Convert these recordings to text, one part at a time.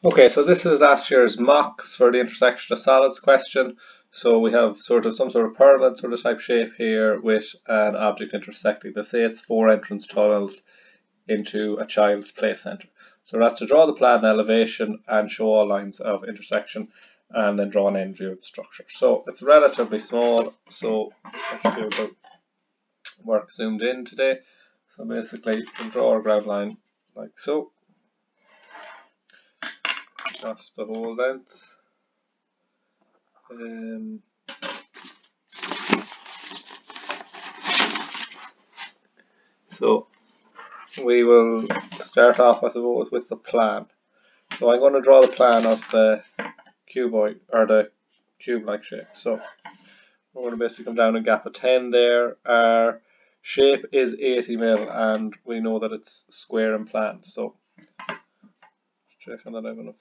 Okay, so this is last year's mocks for the intersection of solids question. So we have sort of some sort of pyramid sort of type shape here with an object intersecting. Let's say it's 4 entrance tunnels into a child's play centre. So that's to draw the plan elevation and show all lines of intersection and then draw an end view of the structure. So it's relatively small, so let's do the work zoomed in today. So basically we'll draw our ground line like so. Across the whole length. So we will start off, I suppose, with the plan. So I'm going to draw the plan of the cuboid or the cube-like shape. So we're going to basically come down a gap of 10 there. Our shape is 80 mil, and we know that it's square and plan. So check on that I have enough.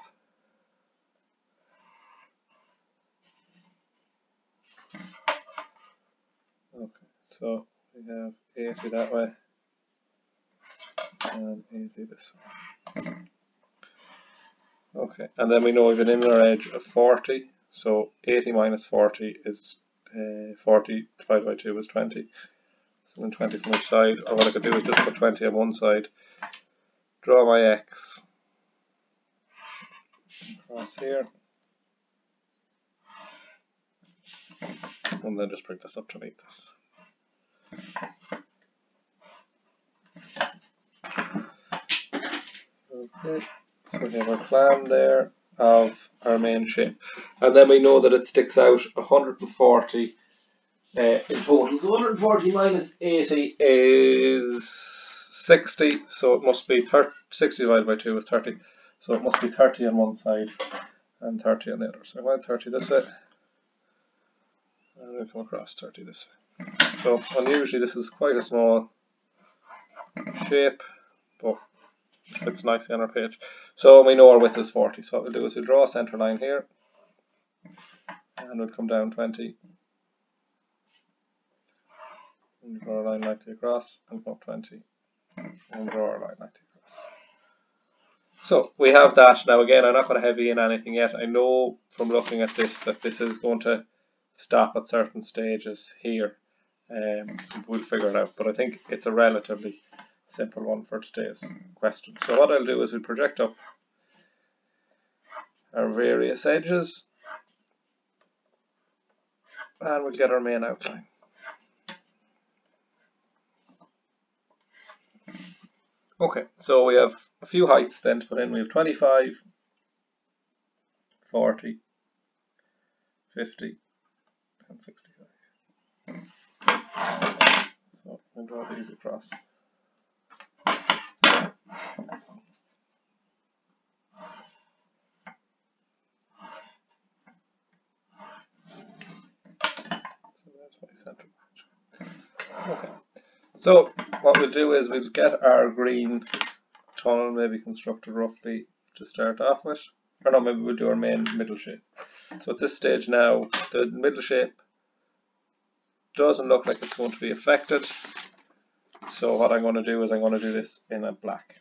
Okay, so we have 80 that way and 80 this way. Okay, and then we know we have an inner edge of 40, so 80 minus 40 is 40 divided by 2 is 20. So then 20 from each side, or what I could do is just put 20 on one side, draw my X across here, and then just bring this up to meet this. Okay, so we have our plan there of our main shape, and then we know that it sticks out 140 in total. So 140 minus 80 is 60, so it must be 60 divided by 2 is 30, so it must be 30 on one side and 30 on the other. So I went 30 this way, and we come across 30 this way. So unusually this is quite a small shape, but it fits nicely on our page. So we know our width is 40, so what we'll do is we'll draw a centre line here, and we'll come down 20, and draw a line lightly across, and come up 20, and draw our line lightly across. So we have that. Now again, I'm not going to heavy in anything yet. I know from looking at this that this is going to stop at certain stages here. We'll figure it out, but I think it's a relatively simple one for today's question. So what I'll do is we'll project up our various edges, and we'll get our main outline. Okay, so we have a few heights then to put in. We have 25, 40, 50, and 65. So I'll draw these across. Okay, so what we'll do is we'll get our green tunnel maybe constructed roughly to start off with, or no, maybe we'll do our main middle shape. So at this stage now, the middle shape doesn't look like it's going to be affected, so what I'm going to do is I'm going to do this in a black.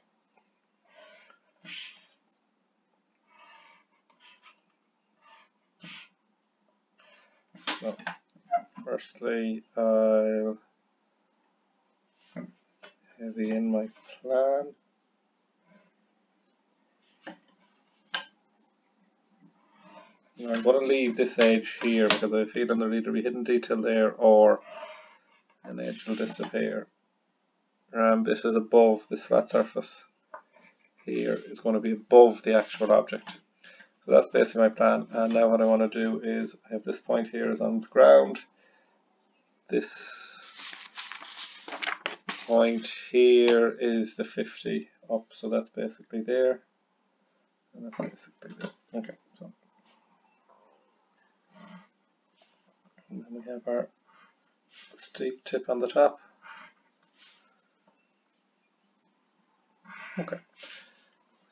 So firstly, I'll heavy in my plan. Now I'm going to leave this edge here because I feel there'll either be hidden detail there or an edge will disappear. This is above this flat surface here is going to be above the actual object. So that's basically my plan, and now what I want to do is I have this point here is on the ground, this point here is the 50 up, so that's basically there, and that's basically there. Okay, so and then we have our steep tip on the top. Okay,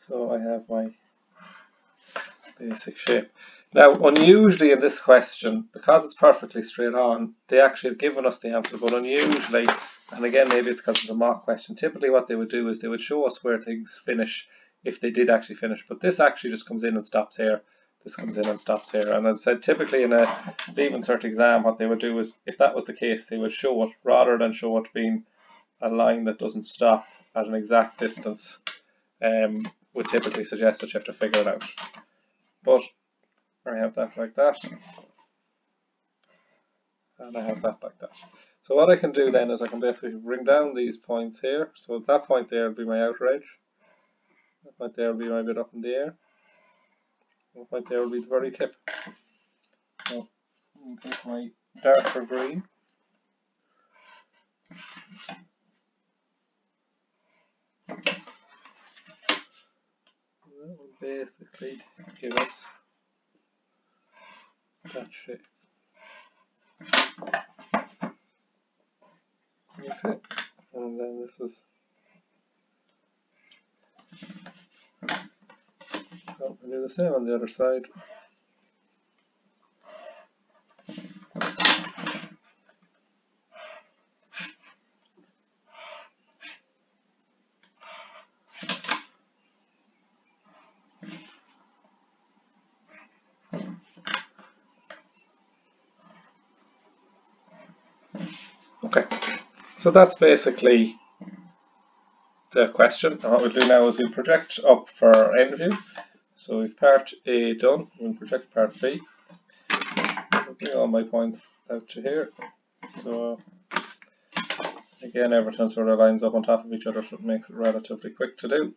so I have my basic shape. Now, unusually in this question, because it's perfectly straight on, they actually have given us the answer, but unusually, and again maybe it's because it's a mock question, typically what they would do is they would show us where things finish if they did actually finish. But this actually just comes in and stops here. This comes in and stops here. And as I said, typically in a leaving cert exam, what they would do is, if that was the case, they would show it rather than show it being a line that doesn't stop at an exact distance. Would typically suggest that you have to figure it out. But I have that like that, and I have that like that. So what I can do then is I can basically bring down these points here. So that point there will be my outer edge. That point there will be my bit up in the air. That point there will be the very tip. So in case my darker green. That will basically give us that shape. Okay, and then this is we'll do the same on the other side. Okay, so that's basically the question. And what we'll do now is we'll project up for our end view. So we've part A done, we'll project part B. I'll bring all my points out to here. So again, everything sort of lines up on top of each other, so it makes it relatively quick to do.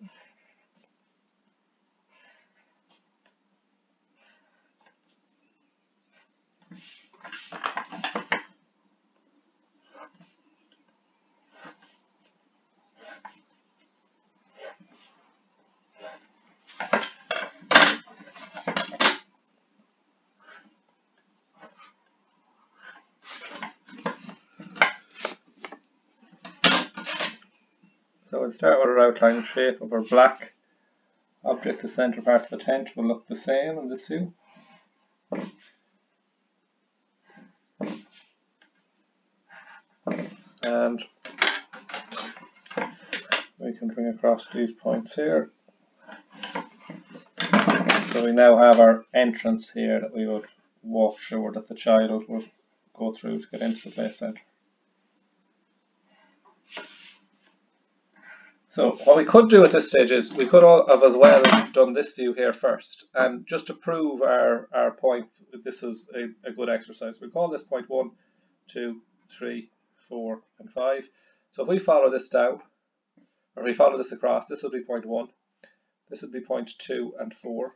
So we'll start with our outline shape of our black object. The centre part of the tent will look the same in this view. And we can bring across these points here. So we now have our entrance here that we would walk through, or that the child would go through to get into the play centre. So what we could do at this stage is we could all have as well done this view here first, and just to prove our point, this is a good exercise. We call this point 1, 2, 3, 4 and 5. So if we follow this down, or if we follow this across, this would be point 1, this would be point 2 and 4.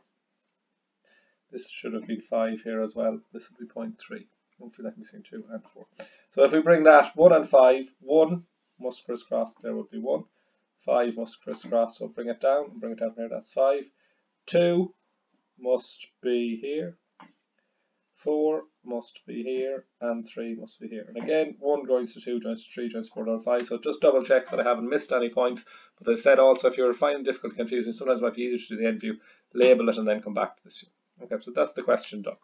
This should have been 5 here as well. This would be point 3. Hopefully that can be seen 2 and 4. So if we bring that 1 and 5, 1 must crisscross, there would be 1. 5 must crisscross, so bring it down here, that's 5. 2 must be here. 4 must be here, and 3 must be here. And again, 1 joins to 2, joins to 3, joins to 4, joins to 5. So just double check that I haven't missed any points. But as I said also, if you're finding it difficult, confusing, sometimes it might be easier to do the end view, label it and then come back to this view. Okay, so that's the question done.